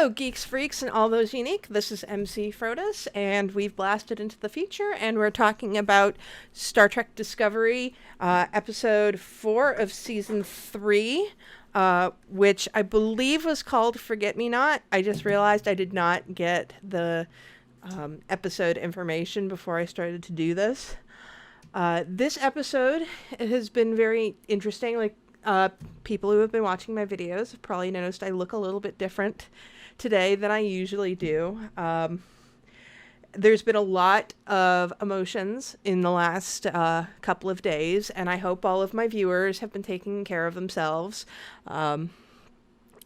Hello, geeks, freaks, and all those unique. This is MC Frodis, and we've blasted into the future, and we're talking about Star Trek Discovery, episode 4 of season 3, which I believe was called Forget Me Not. I just realized I did not get the episode information before I started to do this. This episode has been very interesting. People who have been watching my videos have probably noticed I look a little bit different today than I usually do. There's been a lot of emotions in the last couple of days, and I hope all of my viewers have been taking care of themselves. And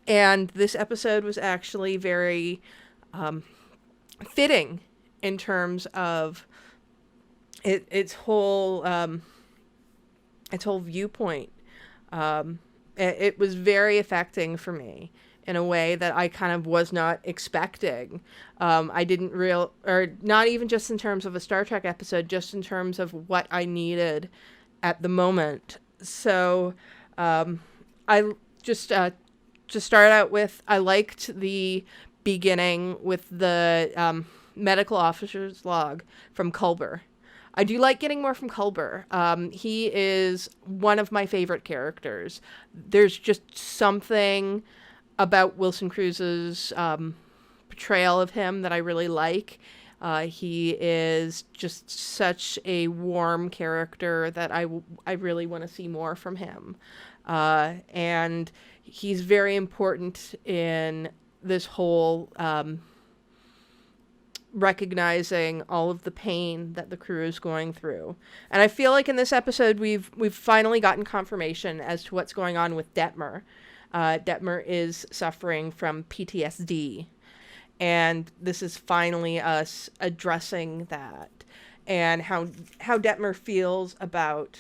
this episode was actually very fitting in terms of its whole viewpoint. It was very affecting for me in a way that I kind of was not expecting. I didn't or not even just in terms of a Star Trek episode, just in terms of what I needed at the moment. So, I just, to start out with, I liked the beginning with the, medical officer's log from Culber. I do like getting more from Culber. He is one of my favorite characters. There's just something about Wilson Cruz's portrayal of him that I really like. He is just such a warm character that I really want to see more from him. And he's very important in this whole recognizing all of the pain that the crew is going through. And I feel like in this episode we've finally gotten confirmation as to what's going on with Detmer. Detmer is suffering from PTSD, and this is finally us addressing that and how Detmer feels about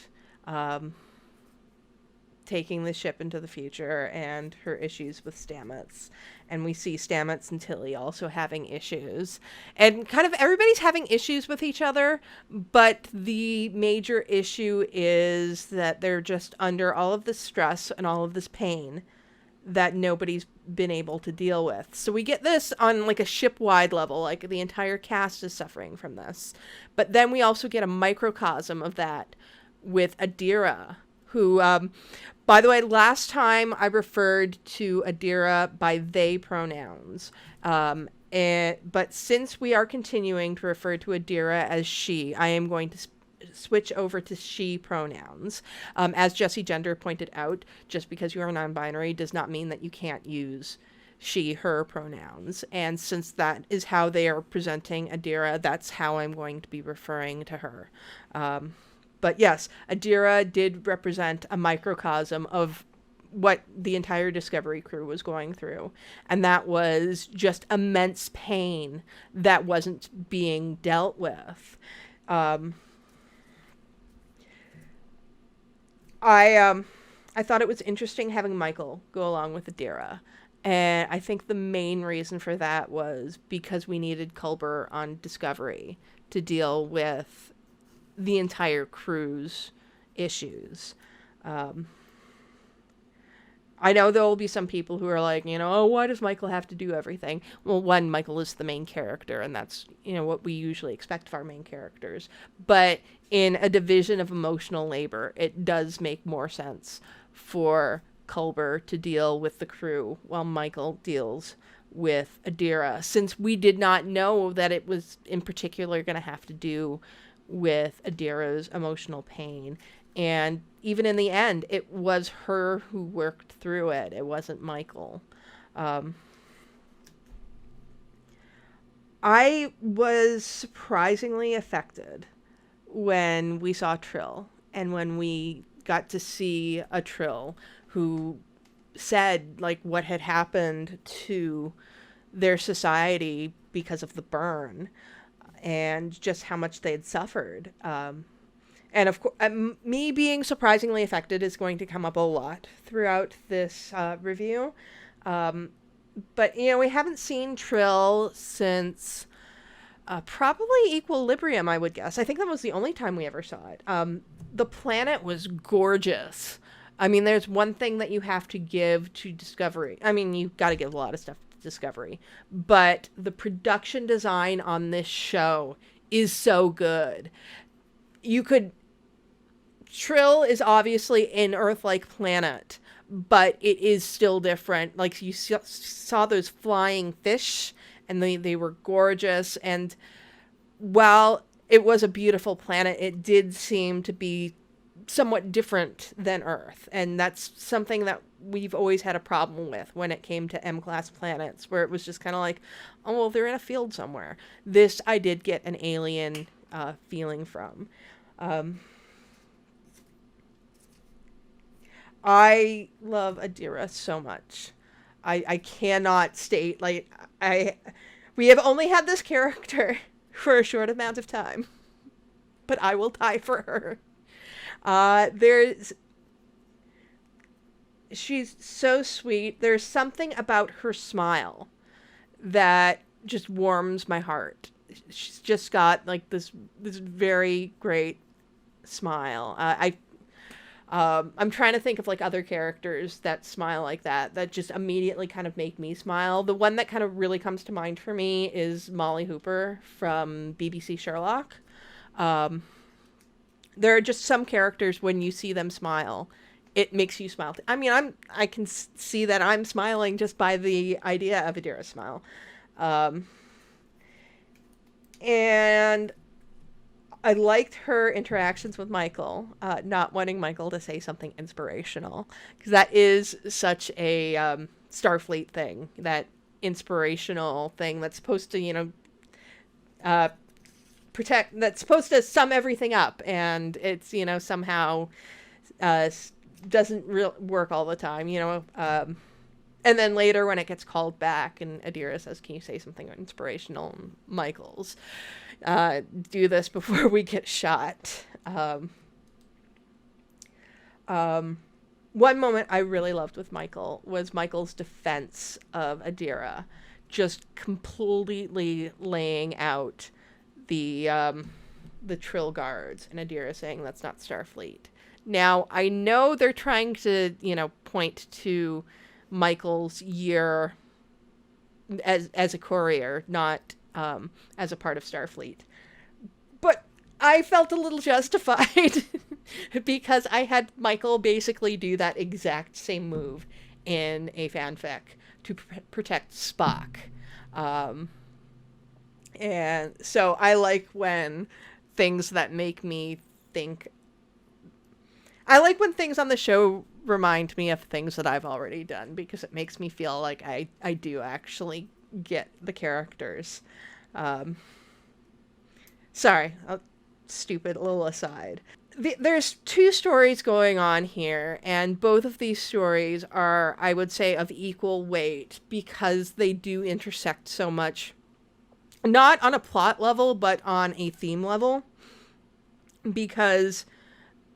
taking the ship into the future and her issues with Stamets. And we see Stamets and Tilly also having issues. And kind of everybody's having issues with each other, but the major issue is that they're just under all of this stress and all of this pain that nobody's been able to deal with. So we get this on like a ship-wide level, like the entire cast is suffering from this. But then we also get a microcosm of that with Adira, who, by the way, last time I referred to Adira by they pronouns. But since we are continuing to refer to Adira as she, I am going to switch over to she pronouns. As Jessie Gender pointed out, just because you are non-binary does not mean that you can't use she, her pronouns. And since that is how they are presenting Adira, that's how I'm going to be referring to her. But yes, Adira did represent a microcosm of what the entire Discovery crew was going through. And that was just immense pain that wasn't being dealt with. I thought it was interesting having Michael go along with Adira. And I think the main reason for that was because we needed Culber on Discovery to deal with the entire crew's issues. I know there will be some people who are like, oh, why does Michael have to do everything? Well, one, Michael is the main character, and that's, what we usually expect of our main characters. But in a division of emotional labor, it does make more sense for Culber to deal with the crew while Michael deals with Adira, since we did not know that it was in particular going to have to do with Adira's emotional pain. And even in the end, it was her who worked through it. It wasn't Michael. I was surprisingly affected when we saw Trill and when we got to see a Trill who said like what had happened to their society because of the burn and just how much they had suffered. And of course, me being surprisingly affected is going to come up a lot throughout this review. But, we haven't seen Trill since probably Equilibrium, I would guess. I think that was the only time we ever saw it. The planet was gorgeous. I mean, there's one thing that you have to give to Discovery. I mean, you've got to give a lot of stuff to Discovery. But the production design on this show is so good. You could... Trill is obviously an Earth-like planet, but it is still different. Like, you saw those flying fish, and they were gorgeous, and while it was a beautiful planet, it did seem to be somewhat different than Earth, and that's something that we've always had a problem with when it came to M-class planets, where it was just kind of like, oh, well, they're in a field somewhere. This I did get an alien feeling from. I love Adira so much. I cannot state, like, we have only had this character for a short amount of time, but I will die for her. She's so sweet. There's something about her smile that just warms my heart. She's just got, like, this very great smile. I'm trying to think of, like, other characters that smile like that just immediately kind of make me smile. The one that kind of really comes to mind for me is Molly Hooper from BBC Sherlock. There are just some characters, when you see them smile, it makes you smile. I mean, I can see that I'm smiling just by the idea of Adira's smile. And I liked her interactions with Michael, not wanting Michael to say something inspirational, because that is such a Starfleet thing, that inspirational thing that's supposed to, protect, that's supposed to sum everything up, and it's, somehow doesn't work all the time, and then later when it gets called back and Adira says, can you say something inspirational? And Michael's, do this before we get shot. One moment I really loved with Michael was Michael's defense of Adira, just completely laying out the Trill guards, and Adira saying that's not Starfleet. Now, I know they're trying to, point to Michael's year as a courier, not as a part of Starfleet. But I felt a little justified because I had Michael basically do that exact same move in a fanfic to protect Spock. And so I like when things that make me think... I like when things on the show remind me of things that I've already done, because it makes me feel like I do actually get the characters. Sorry, a stupid little aside. There's two stories going on here, and both of these stories are, I would say, of equal weight, because they do intersect so much. Not on a plot level, but on a theme level. Because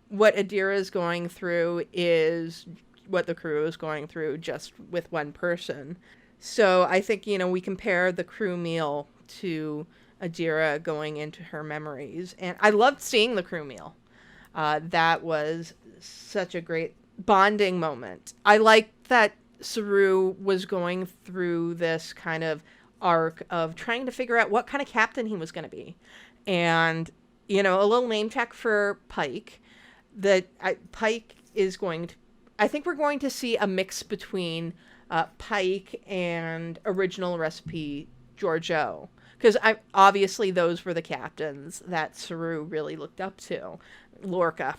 what Adira is going through is what the crew is going through, just with one person. So I think, we compare the crew meal to Adira going into her memories. And I loved seeing the crew meal. That was such a great bonding moment. I liked that Saru was going through this kind of arc of trying to figure out what kind of captain he was going to be. And, a little name check for Pike. Pike is going to... I think we're going to see a mix between Pike and original recipe Georgiou. Because obviously those were the captains that Saru really looked up to. Lorca.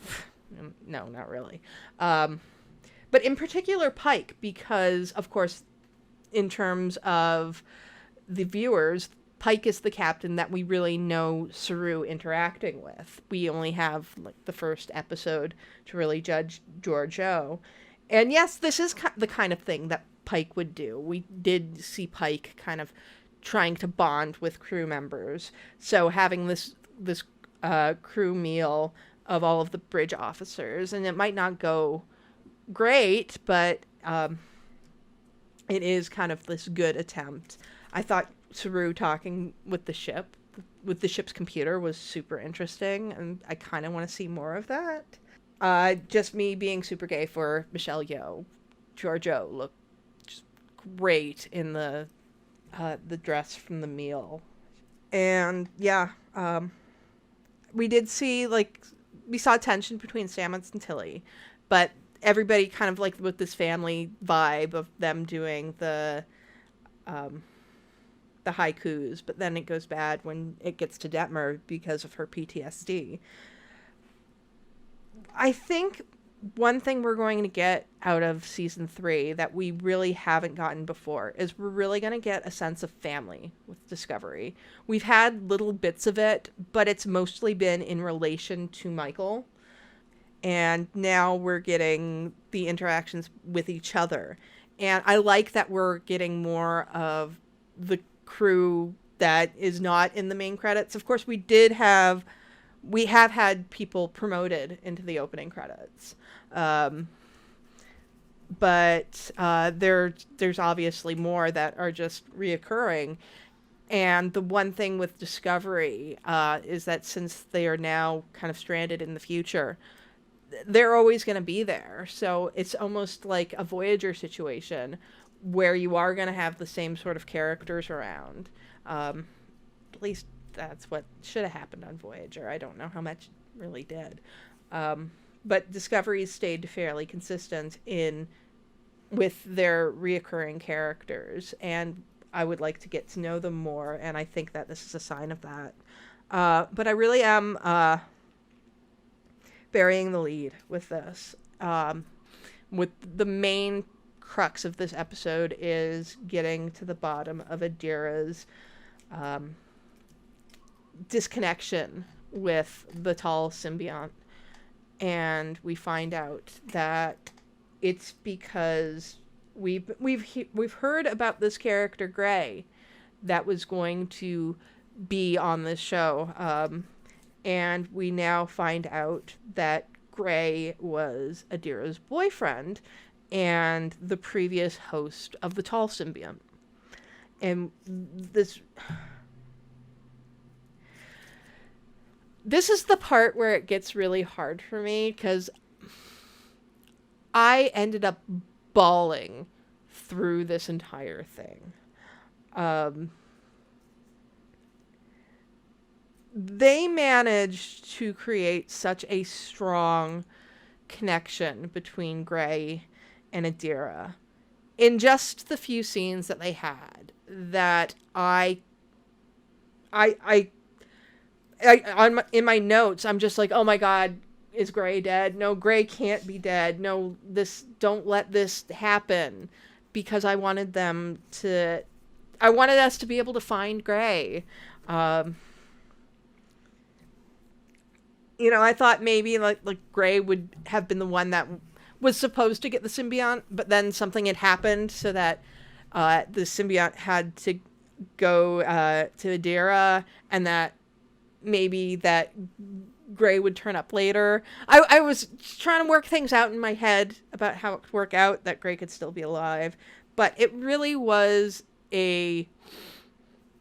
No, not really. But in particular Pike, because, of course, in terms of the viewers, Pike is the captain that we really know Saru interacting with. We only have the first episode to really judge Georgiou. And yes, this is the kind of thing that Pike would do. We did see Pike kind of trying to bond with crew members. So having this crew meal of all of the bridge officers, and it might not go great, but it is kind of this good attempt. I thought Saru talking with the ship's computer was super interesting, and I kind of want to see more of that. Just me being super gay for Michelle Yeoh. Georgiou looked just great in the the dress from the meal. And yeah, we did see, like, we saw tension between Stamets and Tilly, but everybody kind of, like, with this family vibe of them doing the haikus, but then it goes bad when it gets to Detmer because of her PTSD. I think one thing we're going to get out of season 3 that we really haven't gotten before is we're really going to get a sense of family with Discovery. We've had little bits of it, but it's mostly been in relation to Michael. And now we're getting the interactions with each other. And I like that we're getting more of the crew that is not in the main credits. Of course, we have had people promoted into the opening credits. But there's obviously more that are just reoccurring. And the one thing with Discovery is that since they are now kind of stranded in the future, they're always going to be there. So it's almost like a Voyager situation where you are going to have the same sort of characters around. At least that's what should have happened on Voyager. I don't know how much it really did. But Discovery stayed fairly consistent with their reoccurring characters, and I would like to get to know them more, and I think that this is a sign of that. But I really am burying the lead with this. With the main crux of this episode is getting to the bottom of Adira's disconnection with the tall symbiont. And we find out that it's because we've heard about this character Gray that was going to be on this show. And we now find out that Gray was Adira's boyfriend and the previous host of the tall symbiont. And this is the part where it gets really hard for me, because I ended up bawling through this entire thing. They managed to create such a strong connection between Gray and Adira in just the few scenes that they had that in my notes, I'm just like, oh my God, is Gray dead? No, Gray can't be dead. No, don't let this happen, because I wanted us to be able to find Gray. I thought maybe like Gray would have been the one that was supposed to get the symbiont, but then something had happened so that the symbiont had to go to Adira, and that maybe that Gray would turn up later. I was trying to work things out in my head about how it could work out that Gray could still be alive, but it really was a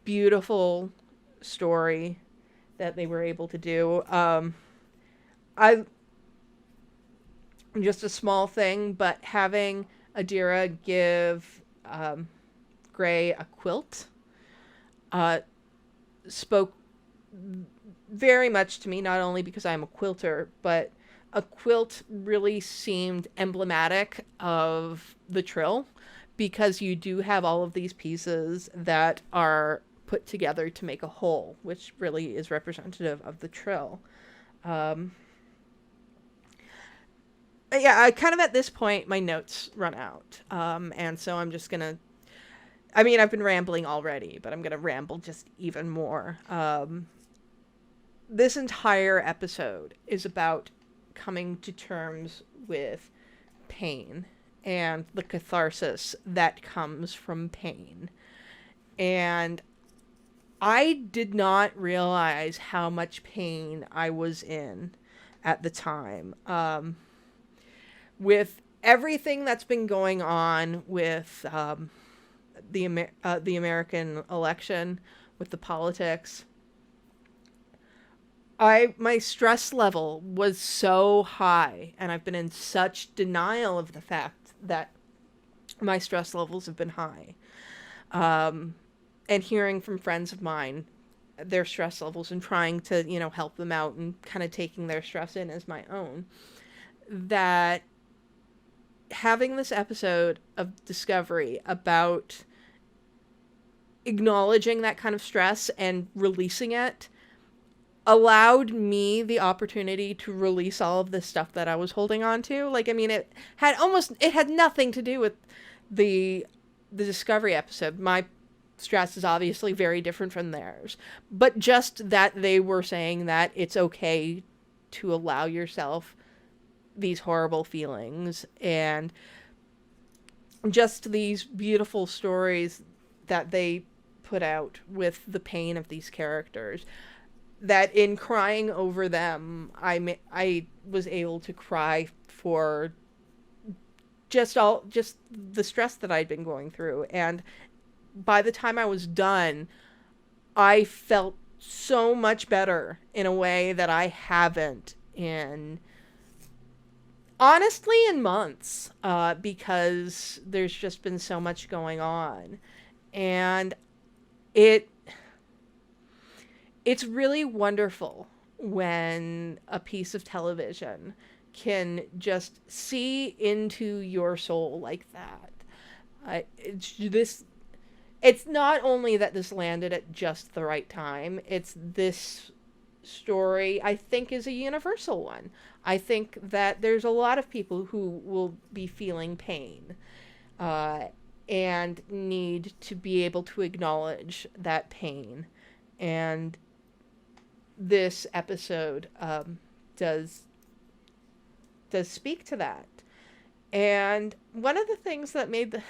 beautiful story that they were able to do. Just a small thing, but having Adira give Gray a quilt spoke very much to me, not only because I'm a quilter, but a quilt really seemed emblematic of the Trill, because you do have all of these pieces that are put together to make a whole, which really is representative of the Trill. Yeah, kind of at this point, my notes run out. And so I'm just gonna, I've been rambling already, but I'm gonna ramble just even more. This entire episode is about coming to terms with pain and the catharsis that comes from pain. And I did not realize how much pain I was in at the time. With everything that's been going on with the American election, with the politics, my stress level was so high, and I've been in such denial of the fact that my stress levels have been high. and hearing from friends of mine their stress levels and trying to, help them out and kind of taking their stress in as my own, that having this episode of Discovery about acknowledging that kind of stress and releasing it allowed me the opportunity to release all of this stuff that I was holding on to. Like, I mean, it had nothing to do with the Discovery episode. My stress is obviously very different from theirs, but just that they were saying that it's okay to allow yourself these horrible feelings, and just these beautiful stories that they put out with the pain of these characters, that in crying over them, I was able to cry for just the stress that I'd been going through. And by the time I was done, I felt so much better in a way that I haven't honestly in months, because there's just been so much going on. And it's really wonderful when a piece of television can just see into your soul like that. It's not only that this landed at just the right time, it's this story, I think, is a universal one. I think that there's a lot of people who will be feeling pain, and need to be able to acknowledge that pain. And this episode does speak to that. And one of the things that made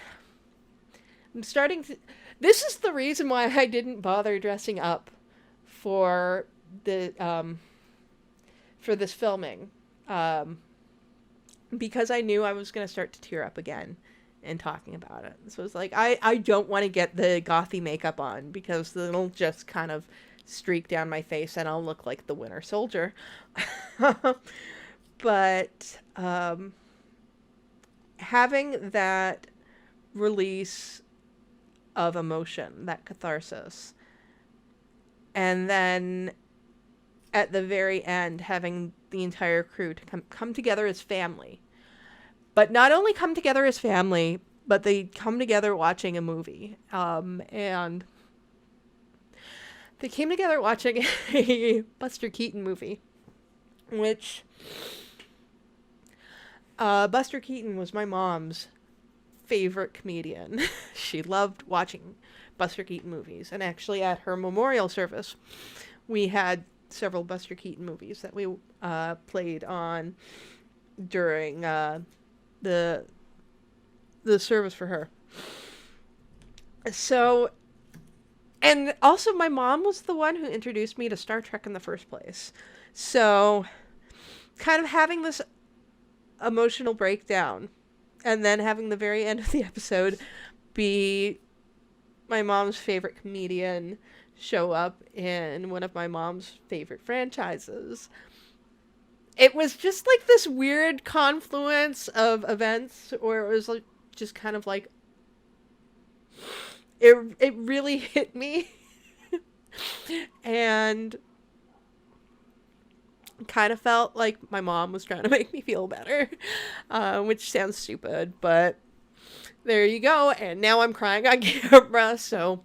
this is the reason why I didn't bother dressing up for this filming, because I knew I was going to start to tear up again in talking about it. So it's like, I don't want to get the gothy makeup on, because then it'll just kind of streak down my face and I'll look like the Winter Soldier. But having that release of emotion, that catharsis, and then at the very end having the entire crew to come together as family, but not only come together as family, but they come together watching a movie, and they came together watching a Buster Keaton movie, which Buster Keaton was my mom's favorite comedian. She loved watching Buster Keaton movies, and actually at her memorial service we had several Buster Keaton movies that we played on during the service for her. So, and also my mom was the one who introduced me to Star Trek in the first place. So kind of having this emotional breakdown, and then having the very end of the episode be my mom's favorite comedian show up in one of my mom's favorite franchises. It was just like this weird confluence of events where it was like, just kind of like, it really hit me. And kind of felt like my mom was trying to make me feel better, which sounds stupid, but there you go. And now I'm crying on camera, so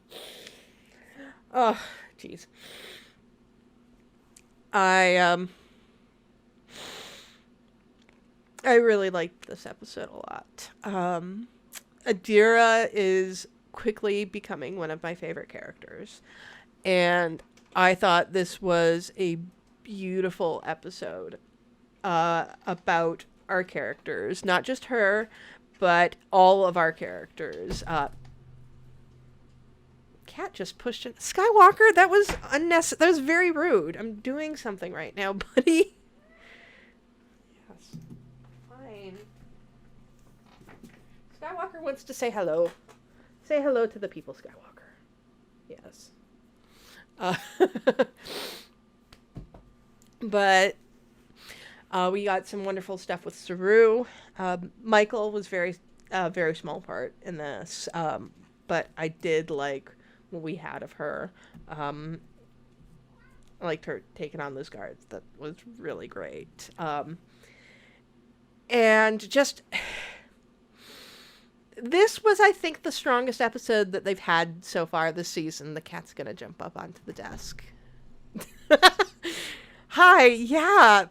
oh jeez. I really liked this episode a lot. Adira is quickly becoming one of my favorite characters, and I thought this was a beautiful episode about our characters, not just her, but all of our characters. Cat just pushed in. Skywalker, that was unnecessary. That was very rude. I'm doing something right now, buddy. Yes. Fine. Skywalker wants to say hello. Say hello to the people, Skywalker. Yes. But we got some wonderful stuff with Saru. Michael was very small part in this, but I did like we had of her. I liked her taking on those guards. That was really great. And just, this was, I think, the strongest episode that they've had so far this season. The cat's gonna jump up onto the desk. Hi, yeah,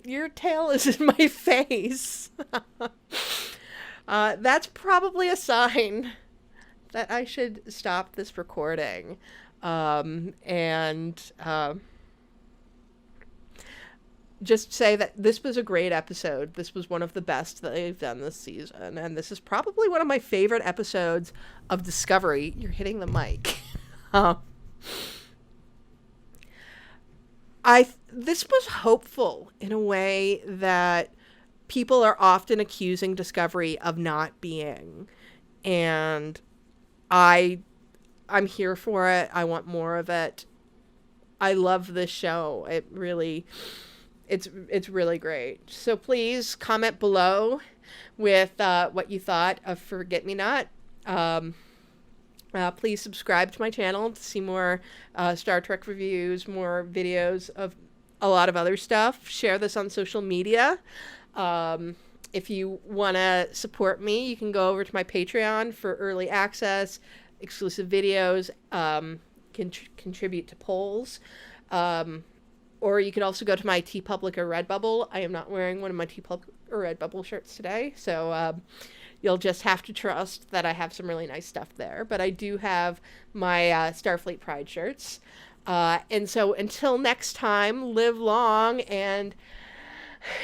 your tail is in my face. That's probably a sign that I should stop this recording. Just say that this was a great episode. This was one of the best that they've done this season. And this is probably one of my favorite episodes of Discovery. You're hitting the mic. This was hopeful in a way that people are often accusing Discovery of not being. And I'm here for it. I want more of it. I love this show. It's really great. So please comment below with what you thought of Forget Me Not. Please subscribe to my channel to see more Star Trek reviews, more videos of a lot of other stuff. Share this on social media. If you want to support me, you can go over to my Patreon for early access, exclusive videos, contribute to polls. Or you could also go to my TeePublic or Redbubble. I am not wearing one of my TeePublic or Redbubble shirts today, so you'll just have to trust that I have some really nice stuff there. But I do have my Starfleet Pride shirts. And so until next time, live long and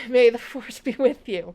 may the Force be with you.